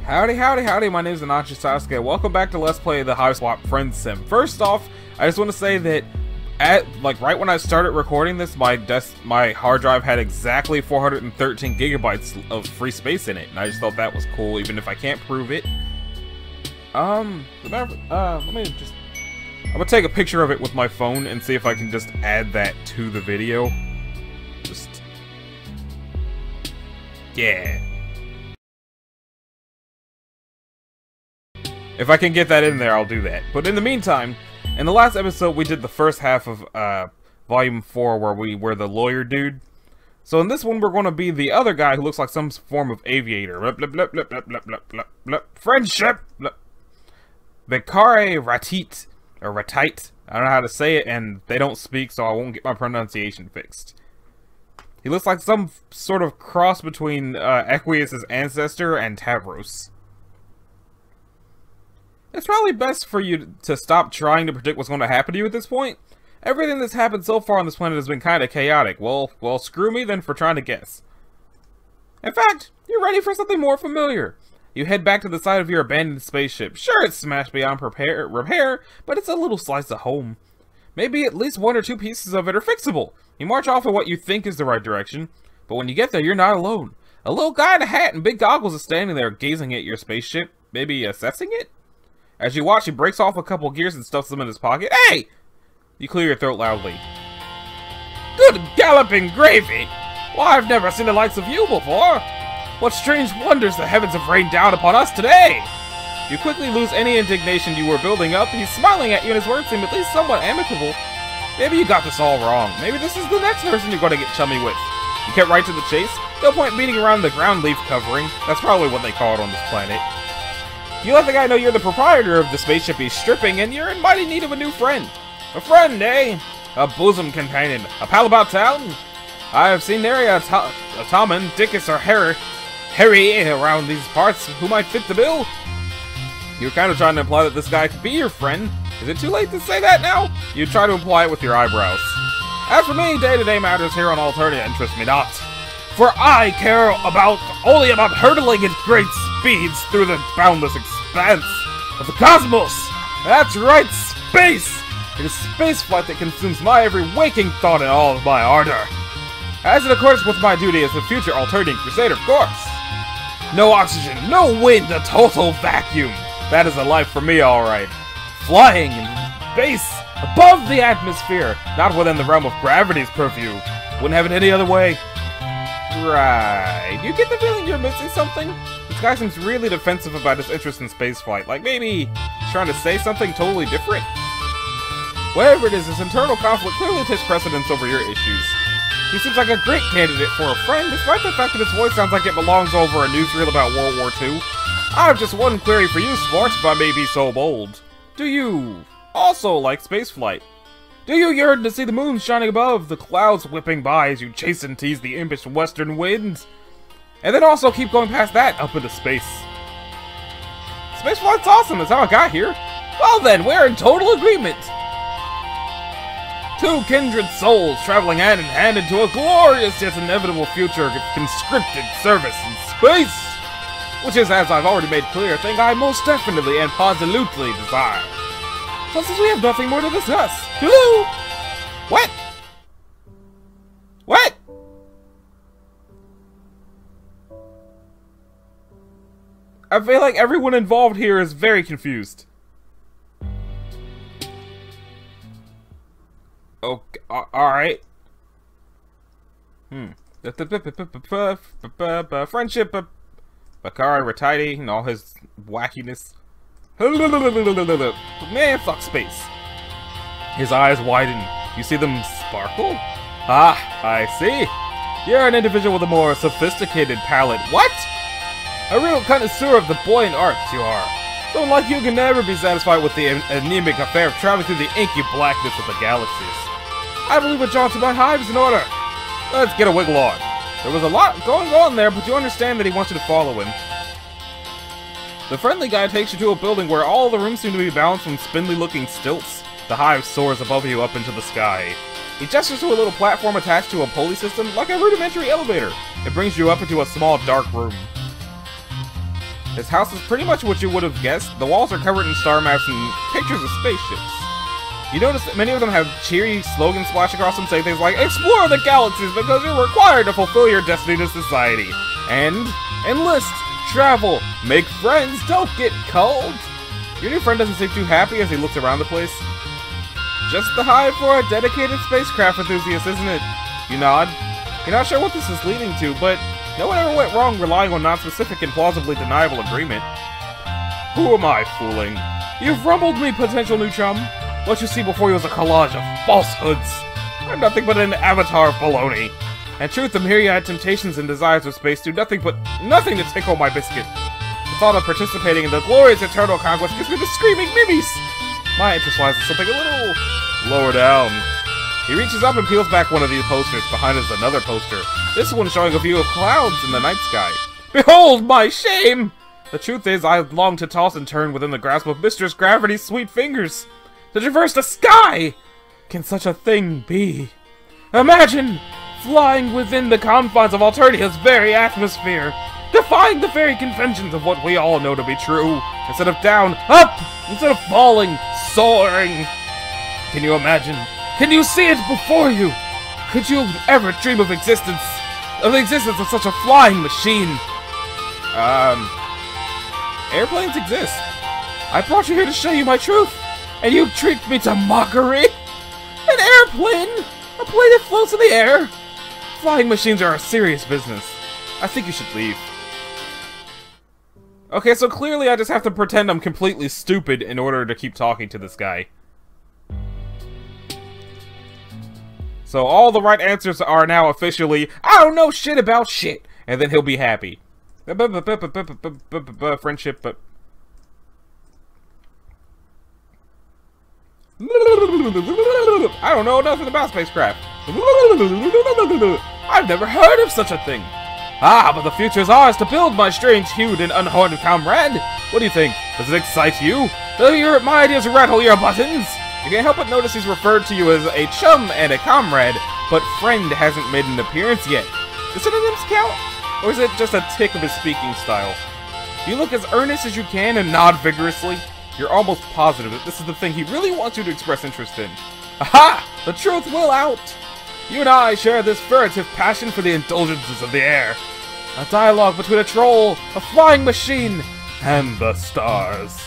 Howdy, howdy, howdy, my name is Anachi Sasuke. Welcome back to Let's Play the Hiveswap FriendSim. First off, I just want to say that right when I started recording this, my hard drive had exactly 413 gigabytes of free space in it, and I just thought that was cool, even if I can't prove it. I'm gonna take a picture of it with my phone and see if I can just add that to the video. Yeah. If I can get that in there, I'll do that. But in the meantime, in the last episode, we did the first half of Volume 4, where we were the lawyer dude. So in this one, we're going to be the other guy who looks like some form of aviator. Friendship! Vicare Ratit, or Ratite. I don't know how to say it, and they don't speak, so I won't get my pronunciation fixed. He looks like some sort of cross between Equius' ancestor and Tavros. It's probably best for you to stop trying to predict what's going to happen to you at this point. Everything that's happened so far on this planet has been kind of chaotic. Well, screw me then for trying to guess. In fact, you're ready for something more familiar. You head back to the side of your abandoned spaceship. Sure, it's smashed beyond repair, but it's a little slice of home. Maybe at least one or two pieces of it are fixable. You march off in what you think is the right direction, but when you get there, you're not alone. A little guy in a hat and big goggles is standing there gazing at your spaceship, maybe assessing it? As you watch, he breaks off a couple gears and stuffs them in his pocket. Hey! You clear your throat loudly. Good galloping gravy! Why, I've never seen the likes of you before! What strange wonders the heavens have rained down upon us today! You quickly lose any indignation you were building up. He's smiling at you and his words seem at least somewhat amicable. Maybe you got this all wrong. Maybe this is the next person you're going to get chummy with. You get right to the chase. No point beating around the ground leaf covering. That's probably what they call it on this planet. You let the guy know you're the proprietor of the spaceship he's stripping, and you're in mighty need of a new friend. A friend, eh? A bosom companion. A pal about town? I have seen nary a Tommen, Dickus, or Harry around these parts who might fit the bill. You're kind of trying to imply that this guy could be your friend. Is it too late to say that now? You try to imply it with your eyebrows. As for me, day-to-day matters here on Alternia interest me not. For I care only about hurtling at great speeds through the boundless expanse of the cosmos. That's right, space! It is space flight that consumes my every waking thought and all of my ardor. As in accordance with my duty as a future Alternian Crusader, of course. No oxygen, no wind, a total vacuum. That is a life for me, alright. Flying in space, above the atmosphere, not within the realm of gravity's purview. Wouldn't have it any other way. Right. You get the feeling you're missing something? This guy seems really defensive about his interest in spaceflight. Like maybe he's trying to say something totally different? Whatever it is, his internal conflict clearly takes precedence over your issues. He seems like a great candidate for a friend, despite the fact that his voice sounds like it belongs over a newsreel about World War II. I have just one query for you, Sport, if I may be so bold. Do you also like spaceflight? Do you yearn to see the moon shining above, the clouds whipping by as you chase and tease the impish western winds? And then also keep going past that, up into space. Spaceflight's awesome, that's how I got here. Well then, we're in total agreement. Two kindred souls traveling hand in hand into a glorious yet inevitable future of conscripted service in space. Which is, as I've already made clear, a thing I most definitely and positively desire. So since we have nothing more to discuss, hello! What? What? I feel like everyone involved here is very confused. Okay, alright. Friendship, Bakari Ratite, and all his wackiness. Man, fuck space. His eyes widen. You see them sparkle? Ah, I see. You're an individual with a more sophisticated palate. What? A real connoisseur of the buoyant arts, you are. Someone like you can never be satisfied with the anemic affair of traveling through the inky blackness of the galaxies. I believe a jaunt to my hive is in order. Let's get a wiggle on. There was a lot going on there, but you understand that he wants you to follow him. The friendly guy takes you to a building where all the rooms seem to be balanced on spindly-looking stilts. The hive soars above you up into the sky. He gestures to a little platform attached to a pulley system, like a rudimentary elevator. It brings you up into a small, dark room. His house is pretty much what you would have guessed. The walls are covered in star maps and pictures of spaceships. You notice that many of them have cheery slogans splashed across them saying things like, "Explore the galaxies because you're required to fulfill your destiny to society." And, enlist, travel, make friends, don't get cold. Your new friend doesn't seem too happy as he looks around the place. Just the hive for a dedicated spacecraft enthusiast, isn't it? You nod. You're not sure what this is leading to, but no one ever went wrong relying on non-specific and plausibly deniable agreement. Who am I fooling? You've rumbled me, potential new chum. What you see before you is a collage of falsehoods. I'm nothing but an avatar of baloney. And truth, the myriad temptations and desires of space do nothing to tickle my biscuit. The thought of participating in the glorious eternal conquest gives me the screaming mimmies. My interest lies in something a little lower down. He reaches up and peels back one of these posters. Behind is another poster. This one showing a view of clouds in the night sky. Behold my shame! The truth is, I long to toss and turn within the grasp of Mistress Gravity's sweet fingers. To traverse the sky! Can such a thing be? Imagine flying within the confines of Alternatia's very atmosphere, defying the very conventions of what we all know to be true. Instead of down, up! Instead of falling, soaring! Can you imagine? Can you see it before you? Could you ever dream of the existence of such a flying machine? Airplanes exist. I brought you here to show you my truth, and you treat me to mockery? An airplane? A plane that floats in the air? Flying machines are a serious business. I think you should leave. Okay, so clearly I just have to pretend I'm completely stupid in order to keep talking to this guy. So all the right answers are now officially, I don't know shit about shit, and then he'll be happy. Friendship, but... I don't know nothing about spacecraft. I've never heard of such a thing. Ah, but the future's ours to build, my strange-hued and unhorned comrade. What do you think? Does it excite you? Do my ideas rattle your buttons? You can't help but notice he's referred to you as a chum and a comrade, but friend hasn't made an appearance yet. Do synonyms count? Or is it just a tick of his speaking style? You look as earnest as you can and nod vigorously. You're almost positive that this is the thing he really wants you to express interest in. Aha! The truth will out! You and I share this furtive passion for the indulgences of the air. A dialogue between a troll, a flying machine, and the stars.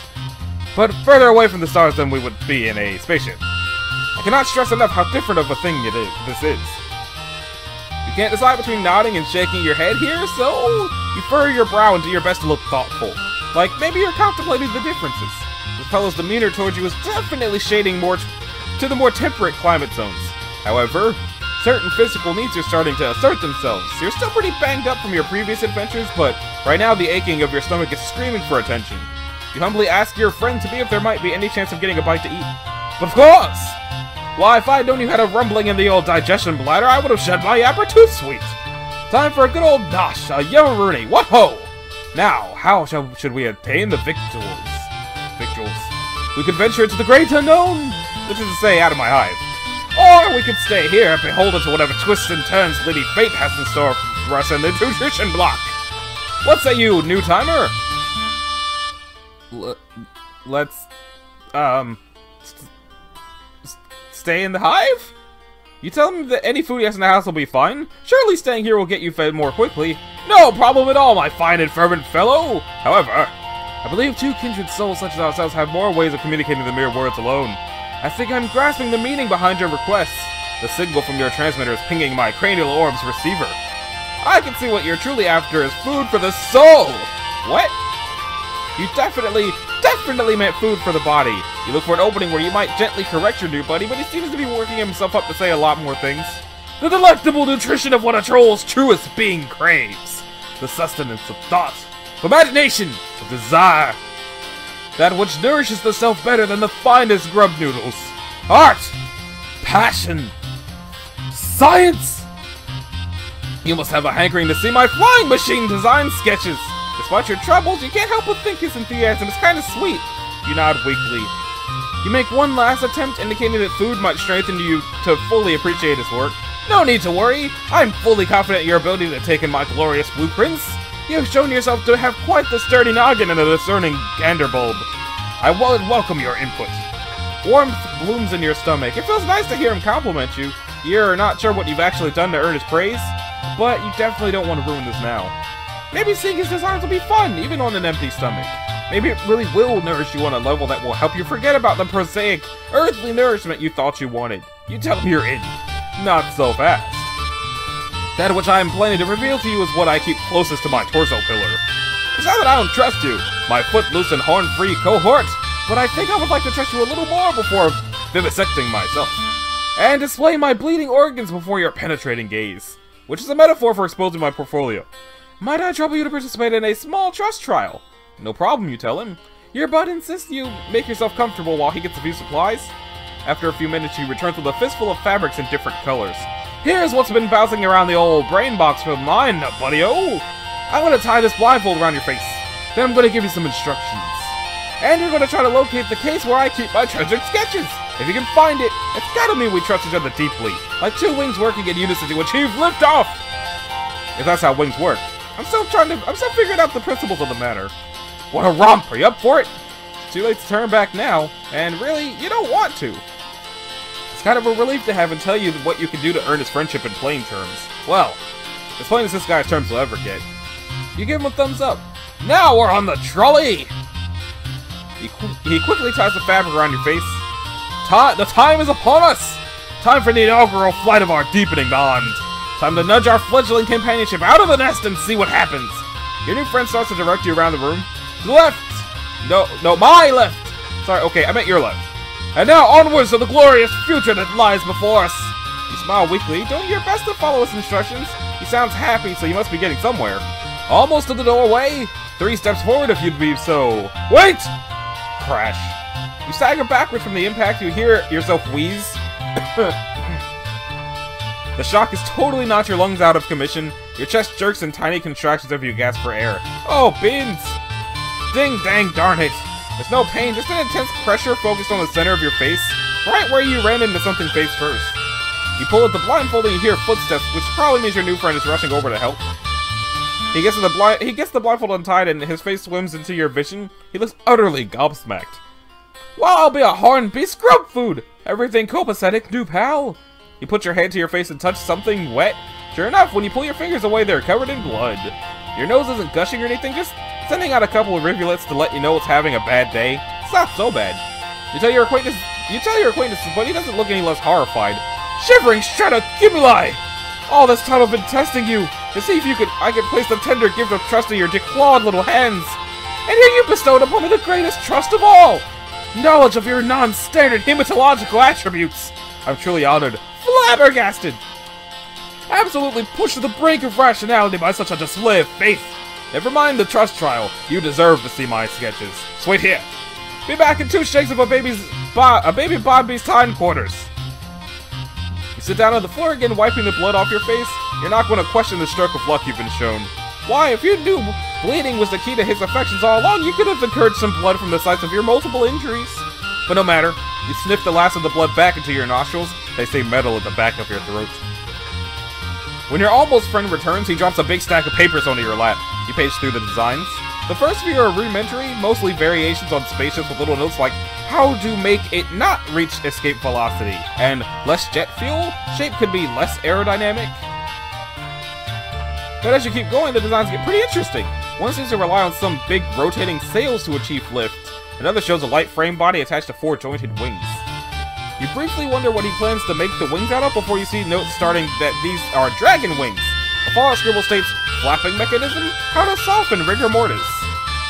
But further away from the stars than we would be in a spaceship. I cannot stress enough how different of a thing this is. You can't decide between nodding and shaking your head here, so you furrow your brow and do your best to look thoughtful. Like maybe you're contemplating the differences. This fellow's demeanor towards you is definitely shading more to the more temperate climate zones. However, certain physical needs are starting to assert themselves. You're still pretty banged up from your previous adventures, but right now the aching of your stomach is screaming for attention. You humbly ask your friend to be if there might be any chance of getting a bite to eat. But of course! Why, if I'd known you had a rumbling in the old digestion bladder, I would have shed my yapper too sweet. Time for a good old nosh, a yummaroonie, what ho! Now, how should we obtain the victuals? We could venture into the great unknown, which is to say, out of my hive. Or we could stay here, beholden to whatever twists and turns Lady Fate has in store for us in the nutrition block. What say you, new timer? Let's, stay in the hive? You tell him that any food he has in the house will be fine? Surely staying here will get you fed more quickly. No problem at all, my fine and fervent fellow! However, I believe two kindred souls such as ourselves have more ways of communicating than mere words alone. I think I'm grasping the meaning behind your request. The signal from your transmitter is pinging my cranial orb's receiver. I can see what you're truly after is food for the soul! What? You definitely meant food for the body. You look for an opening where you might gently correct your new buddy, but he seems to be working himself up to say a lot more things. The delectable nutrition of what a troll's truest being craves. The sustenance of thought, of imagination, of desire. That which nourishes the self better than the finest grub noodles. Art! Passion! Science! You must have a hankering to see my flying machine design sketches. Despite your troubles, you can't help but think his enthusiasm is kind of sweet. You nod weakly. You make one last attempt, indicating that food might strengthen you to fully appreciate his work. No need to worry. I'm fully confident in your ability to take in my glorious blueprints. You've shown yourself to have quite the sturdy noggin and a discerning ganderbulb. I would welcome your input. Warmth blooms in your stomach. It feels nice to hear him compliment you. You're not sure what you've actually done to earn his praise, but you definitely don't want to ruin this now. Maybe seeing his designs will be fun, even on an empty stomach. Maybe it really will nourish you on a level that will help you forget about the prosaic, earthly nourishment you thought you wanted. You tell him you're in. Not so fast. That which I am planning to reveal to you is what I keep closest to my torso pillar. It's not that I don't trust you, my footloose and horn-free cohort, but I think I would like to trust you a little more before vivisecting myself. And display my bleeding organs before your penetrating gaze, which is a metaphor for exposing my portfolio. Might I trouble you to participate in a small trust trial? No problem, you tell him. Your bud insists you make yourself comfortable while he gets a few supplies. After a few minutes, he returns with a fistful of fabrics in different colors. Here's what's been bouncing around the old brain box for mine, buddy-o! I'm gonna tie this blindfold around your face. Then I'm gonna give you some instructions. And you're gonna try to locate the case where I keep my treasured sketches. If you can find it, it's gotta mean we trust each other deeply. Like two wings working in unison to achieve liftoff! If that's how wings work. I'm still figuring out the principles of the matter. What a romp! Are you up for it? Too late to turn back now, and really, you don't want to. It's kind of a relief to have him tell you what you can do to earn his friendship in plain terms. Well, as plain as this guy's terms will ever get. You give him a thumbs up. Now we're on the trolley! He quickly ties the fabric around your face. The time is upon us! Time for the inaugural flight of our deepening bond. Time to nudge our fledgling companionship out of the nest and see what happens. Your new friend starts to direct you around the room. To the left! No, my left! Sorry, okay, I meant your left. And now onwards to the glorious future that lies before us! You smile weakly, doing your best to follow his instructions. He sounds happy, so you must be getting somewhere. Almost to the doorway. 3 steps forward if you'd be so. Wait! Crash. You stagger backwards from the impact, you hear yourself wheeze. The shock has totally knocked your lungs out of commission. Your chest jerks in tiny contractions as you gasp for air. Oh, beans! Ding dang darn it! There's no pain, just an intense pressure focused on the center of your face, right where you ran into something face first. You pull at the blindfold and you hear footsteps, which probably means your new friend is rushing over to help. He gets the blindfold untied and his face swims into your vision. He looks utterly gobsmacked. Well, I'll be a horned beast scrub food! Everything copacetic, new pal! You put your hand to your face and touch something wet. Sure enough, when you pull your fingers away, they're covered in blood. Your nose isn't gushing or anything, just sending out a couple of rivulets to let you know it's having a bad day. It's not so bad. You tell your acquaintance, but he doesn't look any less horrified. Shivering stratocumuli! All this time I've been testing you to see if I could place the tender gift of trust in your declawed little hands. And here you bestowed upon me the greatest trust of all! Knowledge of your non-standard hematological attributes! I'm truly honored. Flabbergasted! Absolutely pushed to the brink of rationality by such a display of faith. Never mind the trust trial. You deserve to see my sketches. So wait here. Be back in 2 shakes of a baby Bobby's time quarters. You sit down on the floor again, wiping the blood off your face. You're not going to question the stroke of luck you've been shown. Why, if you knew bleeding was the key to his affections all along, you could have incurred some blood from the sites of your multiple injuries. But no matter. You sniff the last of the blood back into your nostrils. They say metal at the back of your throat. When your almost friend returns, he drops a big stack of papers onto your lap. You page through the designs. The first few are rudimentary, mostly variations on spaceships with little notes like how to make it not reach escape velocity, and less jet fuel, shape could be less aerodynamic. But as you keep going, the designs get pretty interesting. One seems to rely on some big rotating sails to achieve lift. Another shows a light frame body attached to 4 jointed wings. You briefly wonder what he plans to make the wings out of before you see notes starting that these are dragon wings. A fallout scribble states, flapping mechanism? How to soften rigor mortis.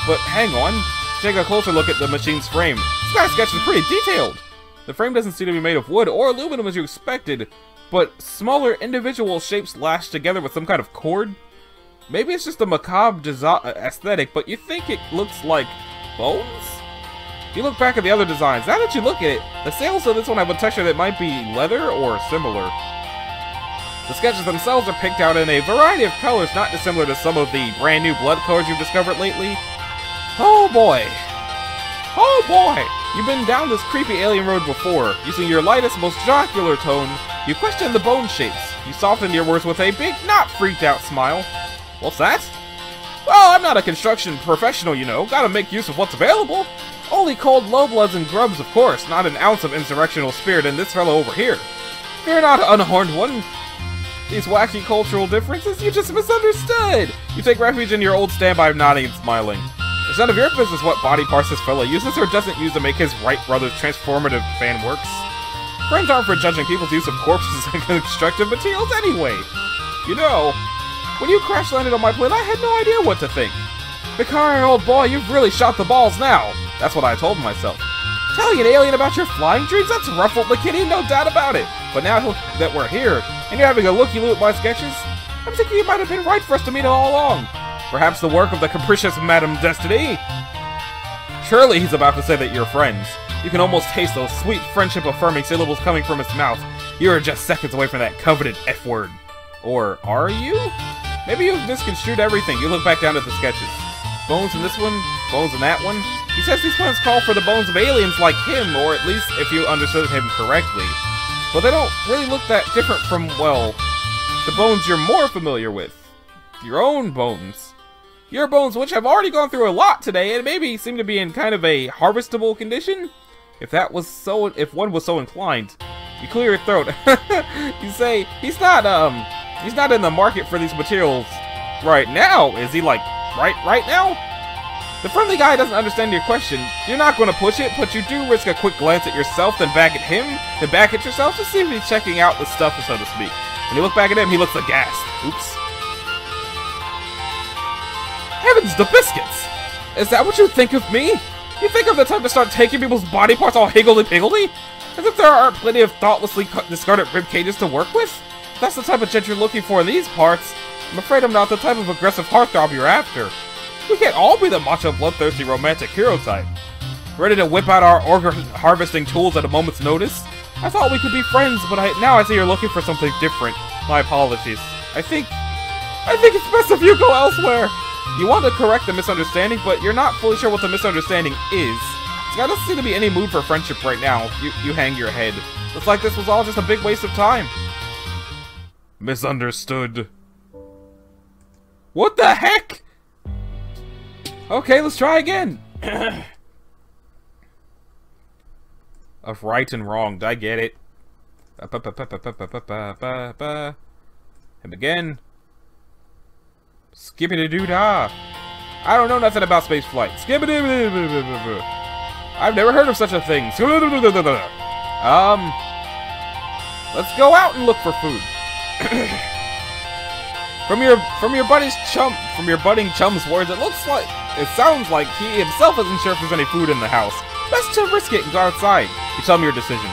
But hang on, take a closer look at the machine's frame. This guy's sketch is pretty detailed. The frame doesn't seem to be made of wood or aluminum as you expected, but smaller individual shapes lashed together with some kind of cord. Maybe it's just a macabre aesthetic, but you think it looks like bones? You look back at the other designs. Now that you look at it, the sails of this one have a texture that might be leather or similar. The sketches themselves are picked out in a variety of colors not dissimilar to some of the brand new blood colors you've discovered lately. Oh boy. Oh boy! You've been down this creepy alien road before. Using your lightest, most jocular tone, you question the bone shapes. You soften your words with a big, not freaked out smile. What's that? Well, I'm not a construction professional, you know. Gotta make use of what's available. Only cold lowbloods and grubs, of course. Not an ounce of insurrectional spirit in this fellow over here. Fear not, unhorned one. These wacky cultural differences, you just misunderstood! You take refuge in your old standby of nodding and smiling. It's none of your business what body parts this fellow uses or doesn't use to make his Wright Brothers transformative fan works. Friends aren't for judging people's use of corpses and constructive materials anyway. You know, when you crash landed on my plane, I had no idea what to think. Bakari, old boy, you've really shot the balls now. That's what I told myself. Telling an alien about your flying dreams, that's ruffled the kitty, no doubt about it. But now that we're here, and you're having a looky-loo at my sketches, I'm thinking you might have been right for us to meet all along. Perhaps the work of the capricious Madame Destiny? Surely he's about to say that you're friends. You can almost taste those sweet friendship-affirming syllables coming from his mouth. You are just seconds away from that coveted F-word. Or are you? Maybe you've misconstrued everything. You look back down at the sketches. Bones in this one, bones in that one. He says these plans call for the bones of aliens like him, or at least if you understood him correctly. But they don't really look that different from, well, the bones you're more familiar with. Your own bones. Your bones, which have already gone through a lot today, and maybe seem to be in kind of a harvestable condition? If one was so inclined. You clear your throat. You say, he's not in the market for these materials right now. Is he, like, right now? The friendly guy doesn't understand your question. You're not going to push it, but you do risk a quick glance at yourself, then back at him, then back at yourself to see if he's checking out the stuff, so to speak. When you look back at him, he looks aghast. Oops. Heavens, the biscuits! Is that what you think of me? You think I'm the type to start taking people's body parts all higgledy-piggledy? As if there aren't plenty of thoughtlessly discarded rib cages to work with? If that's the type of gent you're looking for in these parts, I'm afraid I'm not the type of aggressive heartthrob you're after. We can't all be the macho, bloodthirsty, romantic hero type. Ready to whip out our organ harvesting tools at a moment's notice? I thought we could be friends, but now I see you're looking for something different. My apologies. I think it's best if you go elsewhere. You want to correct the misunderstanding, but you're not fully sure what the misunderstanding is. There doesn't seem to be any mood for friendship right now. You hang your head. Looks like this was all just a big waste of time. Misunderstood. What the heck? Okay, let's try again. Of right and wrong. I get it. Him again. Skippity-doo-dah. I don't know nothing about space flight. Skippity-doo-dah. I've never heard of such a thing. Let's go out and look for food. From your budding chum's words, it sounds like he himself isn't sure if there's any food in the house. Best to risk it and go outside. You tell me your decision.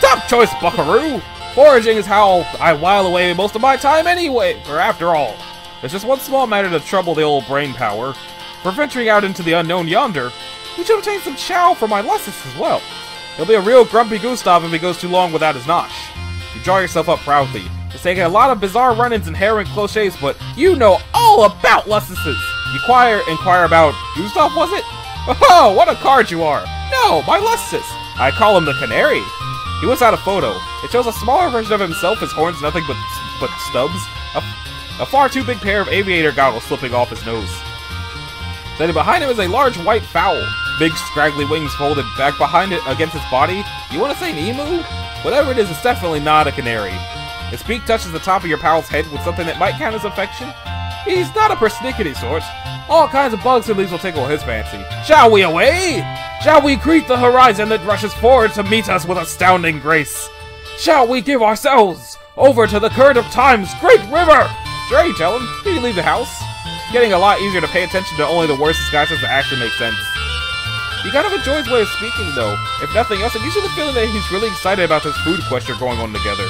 Top choice, buckaroo! Foraging is how I while away most of my time anyway, or after all. There's just one small matter to trouble the old brain power. For venturing out into the unknown yonder, we should obtain some chow for my lessons as well. He'll be a real grumpy Gustav if he goes too long without his nosh. You draw yourself up proudly. It's taken a lot of bizarre run-ins and harrowing cliches, but you know all about Lussuses. You inquire about Gustav, was it? Oh, what a card you are! No, my Lussus. I call him the Canary. He whips out a photo. It shows a smaller version of himself, his horns nothing but stubs. A far too big pair of aviator goggles slipping off his nose. Standing behind him is a large white fowl. Big scraggly wings folded back behind it against its body. You want to say an emu? Whatever it is, it's definitely not a canary. Its beak touches the top of your pal's head with something that might count as affection. He's not a persnickety sort. All kinds of bugs and leaves will tickle his fancy. Shall we away? Shall we greet the horizon that rushes forward to meet us with astounding grace? Shall we give ourselves over to the current of time's great river? Sure, you tell him. You can leave the house. It's getting a lot easier to pay attention to only the worst disguises that actually make sense. You kind of enjoy his way of speaking, though. If nothing else, it gives you the feeling that he's really excited about this food quest you're going on together.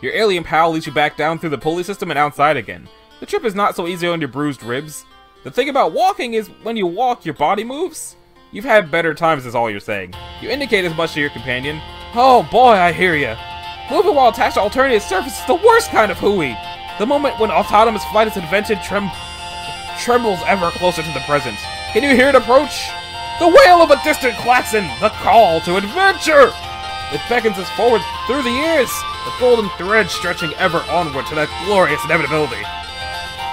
Your alien pal leads you back down through the pulley system and outside again. The trip is not so easy on your bruised ribs. The thing about walking is, when you walk, your body moves. You've had better times is all you're saying. You indicate as much to your companion. Oh boy, I hear ya. Moving while attached to alternative surface is the worst kind of hooey. The moment when autonomous flight is invented trembles ever closer to the present. Can you hear it approach? The wail of a distant klaxon, the call to adventure! It beckons us forward through the years, the golden thread stretching ever onward to that glorious inevitability.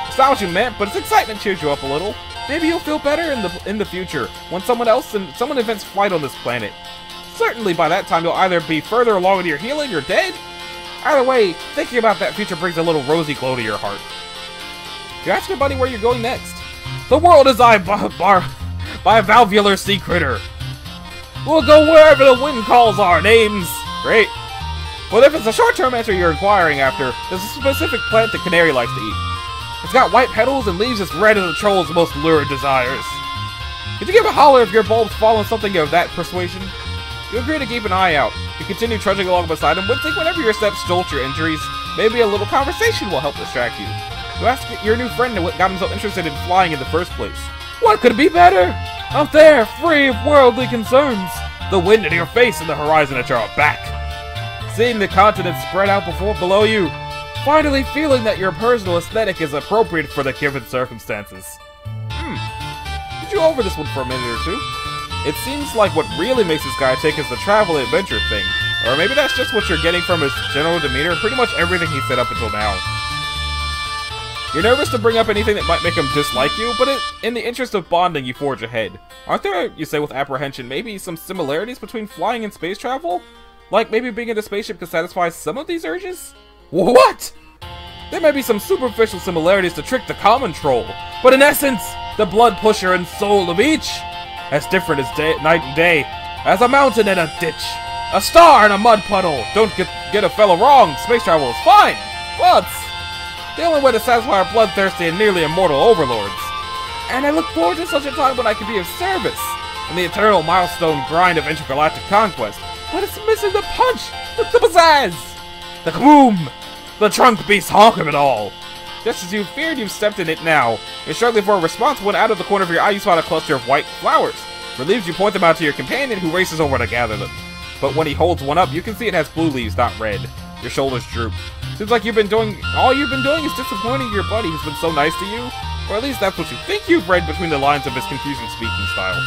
It's not what you meant, but its excitement cheers you up a little. Maybe you'll feel better in the future when someone invents flight on this planet. Certainly by that time you'll either be further along in your healing or dead. Either way, thinking about that future brings a little rosy glow to your heart. You ask your buddy where you're going next. The world is by a valvular sea critter. We'll go wherever the wind calls our names. Great. But if it's a short-term answer you're inquiring after, there's a specific plant the canary likes to eat. It's got white petals and leaves as red as a troll's most lurid desires. Could you give a holler if your bulbs fall on something of that persuasion? You agree to keep an eye out. You continue trudging along beside him, wincing whenever your steps jolt your injuries. Maybe a little conversation will help distract you. You ask your new friend what got him so interested in flying in the first place. What could be better? Up there, free of worldly concerns. The wind in your face and the horizon at your back. Seeing the continents spread out below you. Finally feeling that your personal aesthetic is appropriate for the given circumstances. Did you go over this one for a minute or two? It seems like what really makes this guy tick is the travel adventure thing. Or maybe that's just what you're getting from his general demeanor, pretty much everything he said up until now. You're nervous to bring up anything that might make him dislike you, but in the interest of bonding, you forge ahead. Aren't there, you say with apprehension, maybe some similarities between flying and space travel? Like maybe being in a spaceship could satisfy some of these urges? What? There may be some superficial similarities to trick the common troll, but in essence, the blood pusher and soul of each, as different as night and day, as a mountain and a ditch, a star and a mud puddle. Don't get a fellow wrong, space travel is fine, but the only way to satisfy our bloodthirsty and nearly immortal overlords. And I look forward to such a time when I can be of service in the eternal milestone grind of intergalactic conquest. But it's missing the punch, the pizzazz, the kaboom, the trunk beast honk of it all. Just as you feared, you've stepped in it now. You're struggling for a response when out of the corner of your eye you spot a cluster of white flowers. Relieved, you point them out to your companion who races over to gather them. But when he holds one up, you can see it has blue leaves, not red. Your shoulders droop. Seems like all you've been doing is disappointing your buddy who's been so nice to you. Or at least that's what you think you've read between the lines of his confusing speaking style.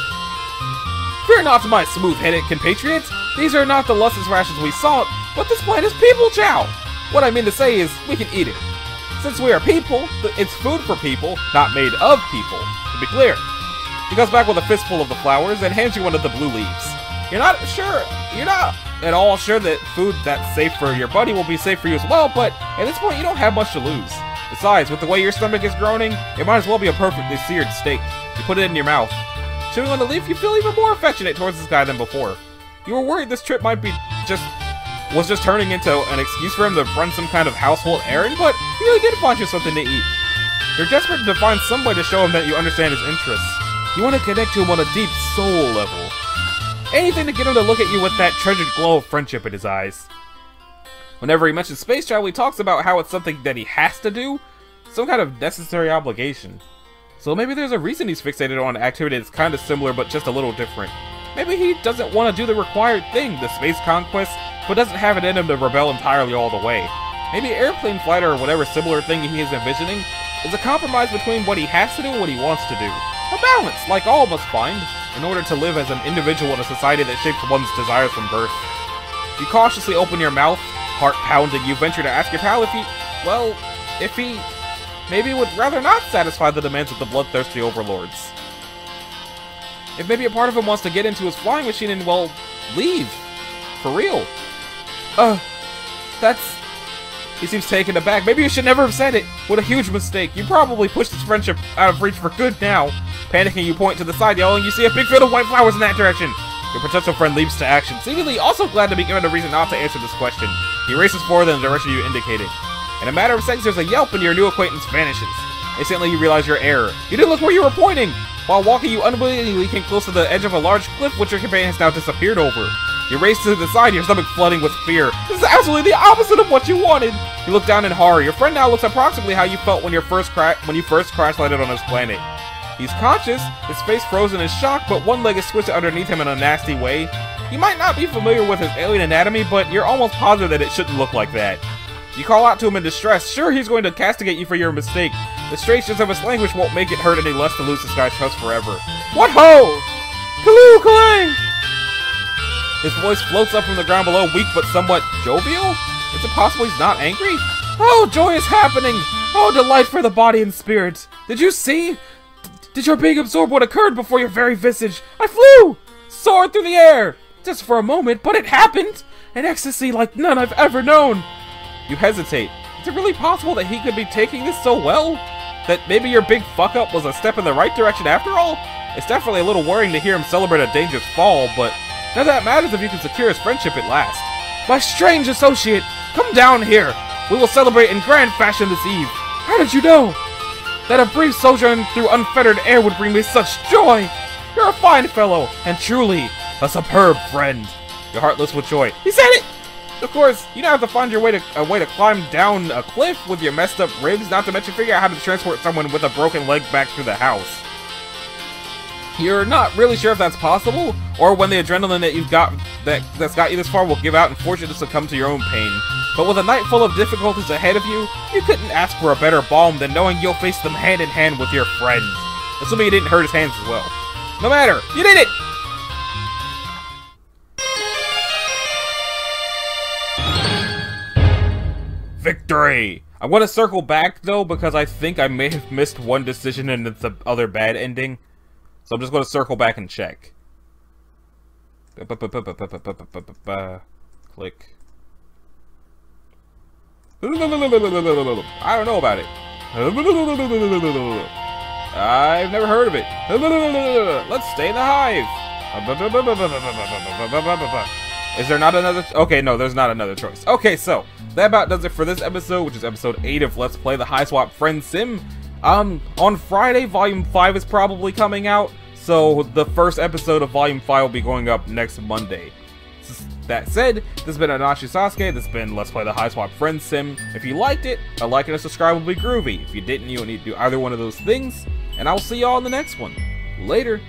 Fear not, my smooth-headed compatriots. These are not the luscious rations we sought, but this plant is people chow. What I mean to say is, we can eat it. Since we are people, it's food for people, not made of people, to be clear. He goes back with a fistful of the flowers and hands you one of the blue leaves. You're not at all sure that food that's safe for your buddy will be safe for you as well, but at this point you don't have much to lose. Besides, with the way your stomach is groaning, it might as well be a perfectly seared steak. You put it in your mouth. Chewing on the leaf, you feel even more affectionate towards this guy than before. You were worried this trip might be was just turning into an excuse for him to run some kind of household errand, but he really did find you something to eat. You're desperate to find some way to show him that you understand his interests. You want to connect to him on a deep soul level. Anything to get him to look at you with that treasured glow of friendship in his eyes. Whenever he mentions space travel, he talks about how it's something that he has to do, some kind of necessary obligation. So maybe there's a reason he's fixated on an activity that's kind of similar but just a little different. Maybe he doesn't want to do the required thing, the space conquest, but doesn't have it in him to rebel entirely all the way. Maybe airplane flight or whatever similar thing he is envisioning is a compromise between what he has to do and what he wants to do. A balance, like all must find, in order to live as an individual in a society that shapes one's desires from birth. You cautiously open your mouth, heart pounding, you venture to ask your pal if he maybe would rather not satisfy the demands of the bloodthirsty overlords. If maybe a part of him wants to get into his flying machine and, well, leave. For real. He seems taken aback. Maybe you should never have said it. What a huge mistake. You probably pushed this friendship out of reach for good now. Panicking, you point to the side, yelling, you see a big field of white flowers in that direction. Your potential friend leaps to action, seemingly also glad to be given a reason not to answer this question. He races forward in the direction you indicated. In a matter of seconds, there's a yelp and your new acquaintance vanishes. Instantly, you realize your error. You didn't look where you were pointing. While walking, you unwillingly came close to the edge of a large cliff which your companion has now disappeared over. You race to the side, your stomach flooding with fear. This is absolutely the opposite of what you wanted! You look down in horror. Your friend now looks approximately how you felt when you first crash-landed on his planet. He's conscious, his face frozen in shock, but one leg is twisted underneath him in a nasty way. You might not be familiar with his alien anatomy, but you're almost positive that it shouldn't look like that. You call out to him in distress. Sure, he's going to castigate you for your mistake. The strangeness of his language won't make it hurt any less to lose this guy's trust forever. What ho! Kaloo Kalang! His voice floats up from the ground below, weak but somewhat jovial? Is it possible he's not angry? Oh, joy is happening! Oh, delight for the body and spirit! Did you see? Did your being absorb what occurred before your very visage? I flew! Soared through the air! Just for a moment, but it happened! An ecstasy like none I've ever known! You hesitate. Is it really possible that he could be taking this so well? That maybe your big fuck-up was a step in the right direction after all? It's definitely a little worrying to hear him celebrate a dangerous fall, but none of that matters if you can secure his friendship at last. My strange associate, come down here! We will celebrate in grand fashion this eve. How did you know? That a brief sojourn through unfettered air would bring me such joy! You're a fine fellow, and truly, a superb friend. Your heart lifts with joy. He said it! Of course, you now have to find a way to climb down a cliff with your messed up ribs, not to mention figure out how to transport someone with a broken leg back to the house. You're not really sure if that's possible, or when the adrenaline that you've got that's got you this far will give out and force you to succumb to your own pain. But with a night full of difficulties ahead of you, you couldn't ask for a better balm than knowing you'll face them hand in hand with your friend. Assuming you didn't hurt his hands as well. No matter, you did it! Victory! I want to circle back though because I think I may have missed one decision in the other bad ending. So I'm just going to circle back and check. Click. I don't know about it. I've never heard of it. Let's stay in the hive. Is there not another? Okay, no, there's not another choice. Okay, so that about does it for this episode, which is episode 8 of Let's Play the Hiveswap FriendSim. On Friday, Volume 5 is probably coming out, so the first episode of Volume 5 will be going up next Monday. That said, this has been Anashi Sasuke, this has been Let's Play the Hiveswap FriendSim. If you liked it, a like and a subscribe would be groovy. If you didn't, you don't need to do either one of those things, and I will see y'all in the next one. Later!